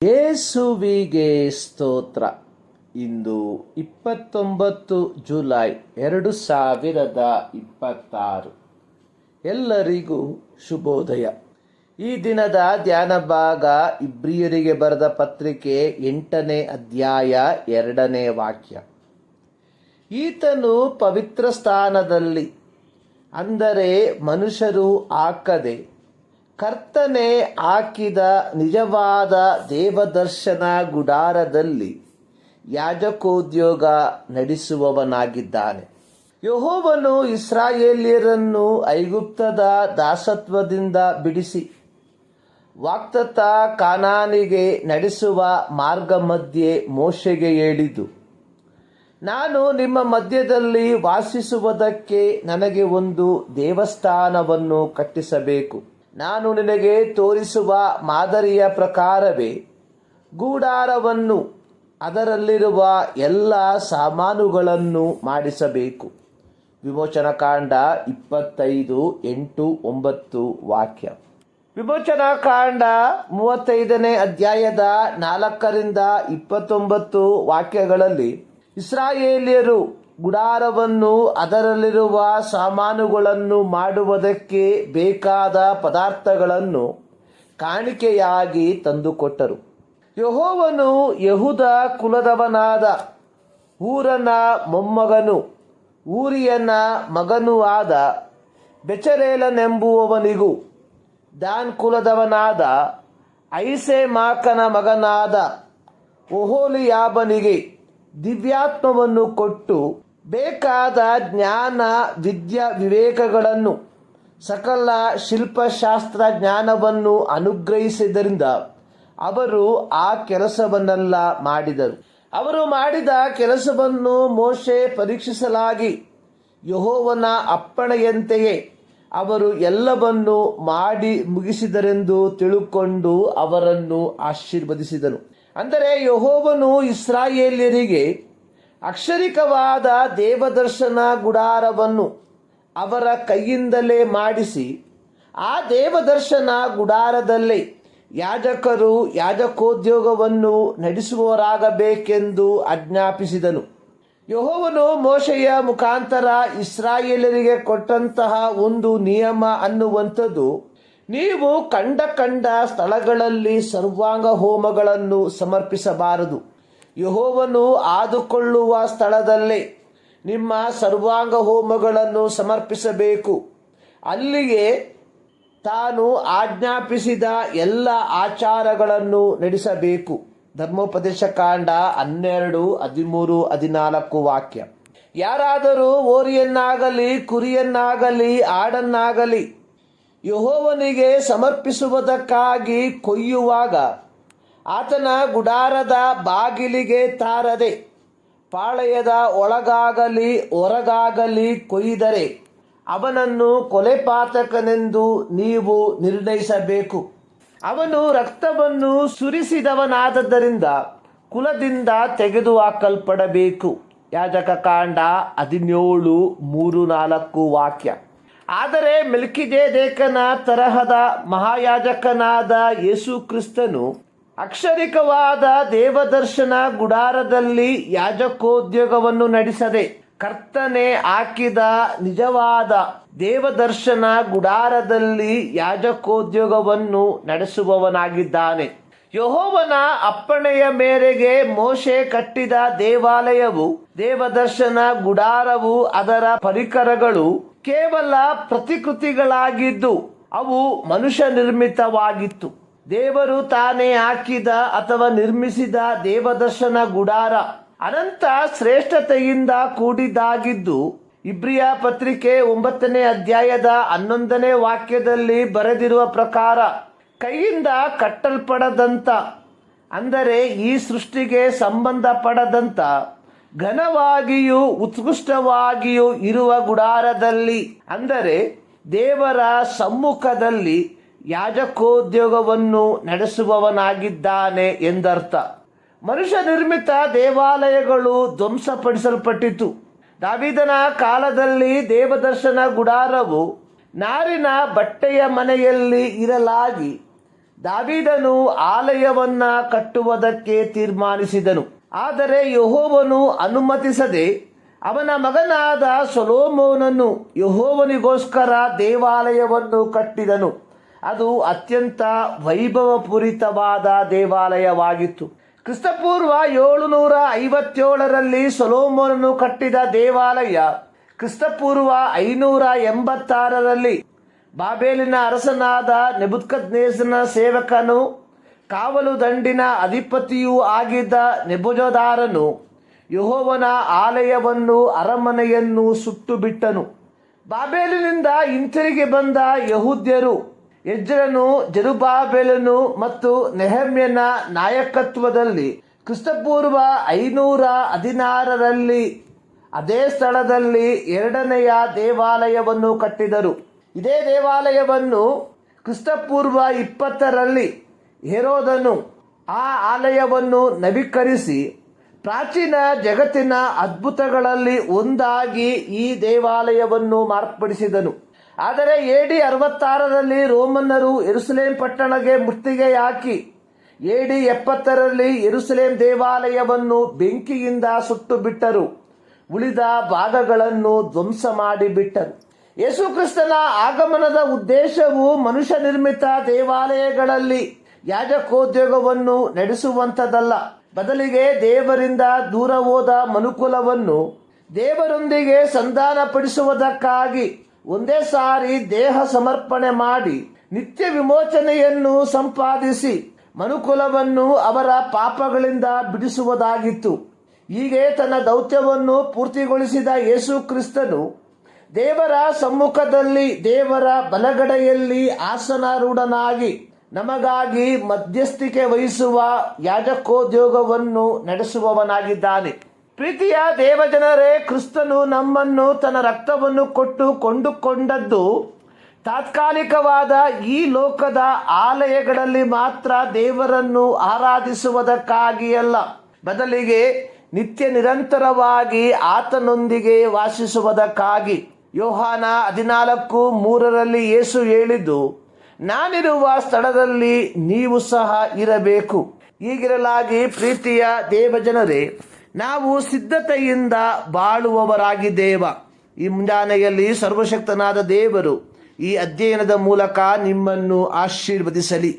ಯೇಸುವಿಗೆ ಸ್ತೋತ್ರ. ಇಂದು 29 ಜುಲೈ 2026. ಎಲ್ಲರಿಗೂ ಶುಭೋದಯ. ಈ ದಿನದ ಧ್ಯಾನ ಭಾಗ ಇಬ್ರಿಯರಿಗೆ ಬರೆದ ಪತ್ರಿಕೆ 8ನೇ ಅಧ್ಯಾಯ 2ನೇ ವಾಕ್ಯ. ಈತನು ಪವಿತ್ರ ಸ್ಥಾನದಲ್ಲಿ, ಅಂದರೆ ಮನುಷ್ಯರು ಹಾಕದೆ ಕರ್ತನೆ ಹಾಕಿದ ನಿಜವಾದ ದೇವದರ್ಶನ ಗುಡಾರದಲ್ಲಿ ಯಾಜಕೋದ್ಯೋಗ ನಡೆಸುವವನಾಗಿದ್ದಾನೆ. ಯೆಹೋವನು ಇಸ್ರಾಯೇಲ್ಯರನ್ನು ಐಗುಪ್ತದ ದಾಸತ್ವದಿಂದ ಬಿಡಿಸಿ ವಾಗ್ದತ್ತ ಕಾನಾನಿಗೆ ನಡೆಸುವ ಮಾರ್ಗ ಮಧ್ಯೆ ಮೋಶೆಗೆ ಹೇಳಿದ್ದು, ನಾನು ನಿಮ್ಮ ಮಧ್ಯದಲ್ಲಿ ವಾಸಿಸುವುದಕ್ಕೆ ನನಗೆ ಒಂದು ದೇವಸ್ಥಾನವನ್ನು ಕಟ್ಟಿಸಬೇಕು. ನಾನು ನಿನಗೆ ತೋರಿಸುವ ಮಾದರಿಯ ಪ್ರಕಾರವೇ ಗೂಡಾರವನ್ನು ಅದರಲ್ಲಿರುವ ಎಲ್ಲ ಸಾಮಾನುಗಳನ್ನು ಮಾಡಿಸಬೇಕು. ವಿಮೋಚನಕಾಂಡ 25:8-9 ವಾಕ್ಯ. ವಿಮೋಚನಕಾಂಡ 35ನೇ ಅಧ್ಯಾಯದ 4-29 ವಾಕ್ಯಗಳಲ್ಲಿ ಇಸ್ರಾಯೇಲ್ಯರು ಗುಡಾರವನ್ನು ಅದರಲ್ಲಿರುವ ಸಾಮಾನುಗಳನ್ನು ಮಾಡುವುದಕ್ಕೆ ಬೇಕಾದ ಪದಾರ್ಥಗಳನ್ನು ಕಾಣಿಕೆಯಾಗಿ ತಂದುಕೊಟ್ಟರು. ಯೆಹೋವನು ಯೆಹೂದ ಕುಲದವನಾದ ಊರನ ಮೊಮ್ಮಗನೂ ಊರಿಯನ ಮಗನೂ ಆದ ಬೆಚಲೇಲನೆಂಬುವವನಿಗೂ ದಾನ್ ಕುಲದವನಾದ ಐಸೆಮಾಕನ ಮಗನಾದ ಒಹೋಲಿಯಾಬನಿಗೆ ದಿವ್ಯಾತ್ಮವನ್ನು ಕೊಟ್ಟು ಬೇಕಾದ ಜ್ಞಾನ ವಿದ್ಯಾ ವಿವೇಕಗಳನ್ನು ಸಕಲ ಶಿಲ್ಪಶಾಸ್ತ್ರ ಜ್ಞಾನವನ್ನು ಅನುಗ್ರಹಿಸಿದ್ದರಿಂದ ಅವರು ಆ ಕೆಲಸವನ್ನೆಲ್ಲ ಮಾಡಿದರು. ಅವರು ಮಾಡಿದ ಕೆಲಸವನ್ನು ಮೋಶೆ ಪರೀಕ್ಷಿಸಲಾಗಿ ಯೆಹೋವನ ಅಪ್ಪಣೆಯಂತೆಯೇ ಅವರು ಎಲ್ಲವನ್ನೂ ಮಾಡಿ ಮುಗಿಸಿದರೆಂದು ತಿಳುಕೊಂಡು ಅವರನ್ನು ಆಶೀರ್ವದಿಸಿದನು. ಅಂದರೆ ಯೆಹೋವನು ಇಸ್ರಾಯೇಲ್ಯರಿಗೆ ಅಕ್ಷರಿಕವಾದ ದೇವದರ್ಶನ ಗುಡಾರವನ್ನು ಅವರ ಕೈಯಿಂದಲೇ ಮಾಡಿಸಿ, ಆ ದೇವದರ್ಶನ ಗುಡಾರದಲ್ಲೇ ಯಾಜಕರು ಯಾಜಕೋದ್ಯೋಗವನ್ನು ನಡೆಸುವವರಾಗಬೇಕೆಂದು ಆಜ್ಞಾಪಿಸಿದನು. ಯೆಹೋವನು ಮೋಶೆಯ ಮುಖಾಂತರ ಇಸ್ರಾಯೇಲರಿಗೆ ಕೊಟ್ಟಂತಹ ಒಂದು ನಿಯಮ ಅನ್ನುವಂಥದ್ದು, ನೀವು ಕಂಡ ಸ್ಥಳಗಳಲ್ಲಿ ಸರ್ವಾಂಗ ಹೋಮಗಳನ್ನು ಸಮರ್ಪಿಸಬಾರದು. ಯೆಹೋವನು ಆದುಕೊಳ್ಳುವ ಸ್ಥಳದಲ್ಲೇ ನಿಮ್ಮ ಸರ್ವಾಂಗ ಹೋಮಗಳನ್ನು ಸಮರ್ಪಿಸಬೇಕು. ಅಲ್ಲಿಯೇ ತಾನು ಆಜ್ಞಾಪಿಸಿದ ಎಲ್ಲ ಆಚಾರಗಳನ್ನು ನಡೆಸಬೇಕು. ಧರ್ಮೋಪದೇಶ ಕಾಂಡ 12, 13, 14 ವಾಕ್ಯ. ಯಾರಾದರೂ ಹೋರಿಯನ್ನಾಗಲಿ ಕುರಿಯನ್ನಾಗಲಿ ಆಡನ್ನಾಗಲಿ ಯೆಹೋವನಿಗೆ ಸಮರ್ಪಿಸುವುದಕ್ಕಾಗಿ ಕೊಯ್ಯುವಾಗ ಆತನ ಗುಡಾರದ ಬಾಗಿಲಿಗೆ ತಾರದೆ ಪಾಳೆಯದ ಒಳಗಾಗಲಿ ಹೊರಗಾಗಲಿ ಕೊಯ್ದರೆ ಅವನನ್ನು ಕೊಲೆಪಾತಕನೆಂದು ನೀವು ನಿರ್ಣಯಿಸಬೇಕು. ಅವನು ರಕ್ತವನ್ನು ಸುರಿಸಿದವನಾದ್ದರಿಂದ ಕುಲದಿಂದ ತೆಗೆದುಹಾಕಲ್ಪಡಬೇಕು. ಯಾಜಕ ಕಾಂಡ 17, 3-4 ವಾಕ್ಯ. ಆದರೆ ಮೆಲ್ಕಿಜೆದೇಕನ ತರಹದ ಮಹಾಯಾಜಕನಾದ ಯೇಸು ಕ್ರಿಸ್ತನು ಅಕ್ಷರಿಕವಾದ ದೇವದರ್ಶನ ಗುಡಾರದಲ್ಲಿ ಯಾಜಕೋದ್ಯೋಗವನ್ನು ನಡೆಸದೆ ಕರ್ತನೆ ಹಾಕಿದ ನಿಜವಾದ ದೇವದರ್ಶನ ಗುಡಾರದಲ್ಲಿ ಯಾಜಕೋದ್ಯೋಗವನ್ನು ನಡೆಸುವವನಾಗಿದ್ದಾನೆ. ಯೆಹೋವನ ಅಪ್ಪಣೆಯ ಮೇರೆಗೆ ಮೋಶೆ ಕಟ್ಟಿದ ದೇವಾಲಯವು, ದೇವದರ್ಶನ ಗುಡಾರವು, ಅದರ ಪರಿಕರಗಳು ಕೇವಲ ಪ್ರತಿಕೃತಿಗಳಾಗಿದ್ದು ಅವು ಮನುಷ್ಯ ನಿರ್ಮಿತವಾಗಿತ್ತು. ದೇವರು ತಾನೇ ಹಾಕಿದ ಅಥವಾ ನಿರ್ಮಿಸಿದ ದೇವದರ್ಶನ ಗುಡಾರ ಅನಂತ ಶ್ರೇಷ್ಠತೆಯಿಂದ ಕೂಡಿದಾಗಿದ್ದು ಇಬ್ರಿಯ ಪತ್ರಿಕೆ 9ನೇ ಅಧ್ಯಾಯದ 11ನೇ ವಾಕ್ಯದಲ್ಲಿ ಬರೆದಿರುವ ಪ್ರಕಾರ ಕೈಯಿಂದ ಕಟ್ಟಲ್ಪಡದಂಥ, ಅಂದರೆ ಈ ಸೃಷ್ಟಿಗೆ ಸಂಬಂಧಪಡದಂಥ ಘನವಾಗಿಯೂ ಉತ್ಕೃಷ್ಟವಾಗಿಯೂ ಇರುವ ಗುಡಾರದಲ್ಲಿ, ಅಂದರೆ ದೇವರ ಸಮ್ಮುಖದಲ್ಲಿ ಯಾಜಕೋದ್ಯೋಗವನ್ನು ನಡೆಸುವವನಾಗಿದ್ದಾನೆ ಎಂದರ್ಥ. ಮನುಷ್ಯ ನಿರ್ಮಿತ ದೇವಾಲಯಗಳು ಧ್ವಂಸಪಡಿಸಲ್ಪಟ್ಟಿತು. ದಾವೀದನ ಕಾಲದಲ್ಲಿ ದೇವದರ್ಶನ ಗುಡಾರವು ನಾರಿನ ಬಟ್ಟೆಯ ಮನೆಯಲ್ಲಿ ಇರಲಾಗಿ ದಾವೀದನು ಆಲಯವನ್ನ ಕಟ್ಟುವುದಕ್ಕೆ ತೀರ್ಮಾನಿಸಿದನು. ಆದರೆ ಯೆಹೋವನು ಅನುಮತಿಸದೆ ಅವನ ಮಗನಾದ ಸೊಲೊಮೋನನು ಯೆಹೋವನಿಗೋಸ್ಕರ ದೇವಾಲಯವನ್ನು ಕಟ್ಟಿದನು. ಅದು ಅತ್ಯಂತ ವೈಭವಪೂರಿತವಾದ ದೇವಾಲಯವಾಗಿತ್ತು. ಕ್ರಿಸ್ತಪೂರ್ವ 757ರಲ್ಲಿ ಸೊಲೊಮೋನನು ಕಟ್ಟಿದ ದೇವಾಲಯ ಕ್ರಿಸ್ತಪೂರ್ವ 586ರಲ್ಲಿ ಬಾಬೇಲಿನ ಅರಸನಾದ ನೆಬೂಕದ್ನೆಚ್ಚರನ ಸೇವಕನು ಕಾವಲು ದಂಡಿನ ಅಧಿಪತಿಯೂ ಆಗಿದ್ದ ನೆಬೂಜರದಾನನು ಯೆಹೋವನ ಆಲಯವನ್ನು ಅರಮನೆಯನ್ನು ಸುಟ್ಟು ಬಿಟ್ಟನು. ಬಾಬೇಲಿನಿಂದ ಹಿಂತಿರುಗಿ ಬಂದ ಯಹೂದ್ಯರು ಎಜ್ರನು, ಜೆರುಬ್ಬಾಬೆಲನು ಮತ್ತು ನೆಹೆಮ್ಯನ ನಾಯಕತ್ವದಲ್ಲಿ ಕ್ರಿಸ್ತಪೂರ್ವ 516ರಲ್ಲಿ ಅದೇ ಸ್ಥಳದಲ್ಲಿ ಎರಡನೆಯ ದೇವಾಲಯವನ್ನು ಕಟ್ಟಿದರು. ಇದೇ ದೇವಾಲಯವನ್ನು ಕ್ರಿಸ್ತಪೂರ್ವ 20ರಲ್ಲಿ ಹೆರೋದನು ಆ ಆಲಯವನ್ನು ನವೀಕರಿಸಿ ಪ್ರಾಚೀನ ಜಗತ್ತಿನ ಅದ್ಭುತಗಳಲ್ಲಿ ಒಂದಾಗಿ ಈ ದೇವಾಲಯವನ್ನು ಮಾರ್ಪಡಿಸಿದನು. ಆದರೆ AD 66ರಲ್ಲಿ ರೋಮನ್ನರು ಯೆರೂಸಲೇಮ್ ಪಟ್ಟಣಕ್ಕೆ ಮುತ್ತಿಗೆ ಹಾಕಿ AD 70ರಲ್ಲಿ ಯೆರೂಸಲೇಮ್ ದೇವಾಲಯವನ್ನು ಬೆಂಕಿಯಿಂದ ಸುಟ್ಟು ಬಿಟ್ಟರು. ಉಳಿದ ಭಾಗಗಳನ್ನು ಧ್ವಂಸ ಮಾಡಿಬಿಟ್ಟರು. ಯೇಸು ಕ್ರಿಸ್ತನ ಆಗಮನದ ಉದ್ದೇಶವು ಮನುಷ್ಯ ನಿರ್ಮಿತ ದೇವಾಲಯಗಳಲ್ಲಿ ಯಾಜಕೋದ್ಯೋಗವನ್ನು ನಡೆಸುವಂಥದ್ದಲ್ಲ. ಬದಲಿಗೆ ದೇವರಿಂದ ದೂರ ಹೋದ ಮನುಕುಲವನ್ನು ದೇವರೊಂದಿಗೆ ಸಂಧಾನಪಡಿಸುವುದಕ್ಕಾಗಿ ಒಂದೇ ಸಾರಿ ದೇಹ ಸಮರ್ಪಣೆ ಮಾಡಿ ನಿತ್ಯ ವಿಮೋಚನೆಯನ್ನು ಸಂಪಾದಿಸಿ ಮನುಕುಲವನ್ನು ಅವರ ಪಾಪಗಳಿಂದ ಬಿಡಿಸುವುದಾಗಿತ್ತು. ಹೀಗೆ ತನ್ನ ದೌತ್ಯವನ್ನು ಪೂರ್ತಿಗೊಳಿಸಿದ ಯೇಸು ಕ್ರಿಸ್ತನು ದೇವರ ಸಮ್ಮುಖದಲ್ಲಿ ದೇವರ ಬಲಗಡೆಯಲ್ಲಿ ಆಸನಾರೂಢನಾಗಿ ನಮಗಾಗಿ ಮಧ್ಯಸ್ಥಿಕೆ ವಹಿಸುವ ಯಾಜಕೋದ್ಯೋಗವನ್ನು ನಡೆಸುವವನಾಗಿದ್ದಾನೆ. ಪ್ರೀತಿಯ ದೇವಜನರೇ, ಕ್ರಿಸ್ತನು ನಮ್ಮನ್ನು ತನ್ನ ರಕ್ತವನ್ನು ಕೊಟ್ಟು ಕೊಂಡುಕೊಂಡದ್ದು ತಾತ್ಕಾಲಿಕವಾದ ಈ ಲೋಕದ ಆಲಯಗಳಲ್ಲಿ ಮಾತ್ರ ದೇವರನ್ನು ಆರಾಧಿಸುವುದಕ್ಕಾಗಿ ಅಲ್ಲ, ಬದಲಿಗೆ ನಿತ್ಯ ನಿರಂತರವಾಗಿ ಆತನೊಂದಿಗೆ ವಾಸಿಸುವುದಕ್ಕಾಗಿ. ಯೋಹಾನ 14:3ರಲ್ಲಿ ಯೇಸು ಹೇಳಿದ್ದು, ನಾನಿರುವ ಸ್ಥಳದಲ್ಲಿ ನೀವು ಸಹ ಇರಬೇಕು. ಹೀಗಿರಲಾಗಿ ಪ್ರೀತಿಯ ದೇವಜನರೇ, ನಾವು ಸಿದ್ಧತೆಯಿಂದ ಬಾಳುವವರಾಗಿದ್ದೇವ. ಈ ಮುಂಜಾನೆಯಲ್ಲಿ ಸರ್ವಶಕ್ತನಾದ ದೇವರು ಈ ಅಧ್ಯಯನದ ಮೂಲಕ ನಿಮ್ಮನ್ನು ಆಶೀರ್ವದಿಸಲಿ.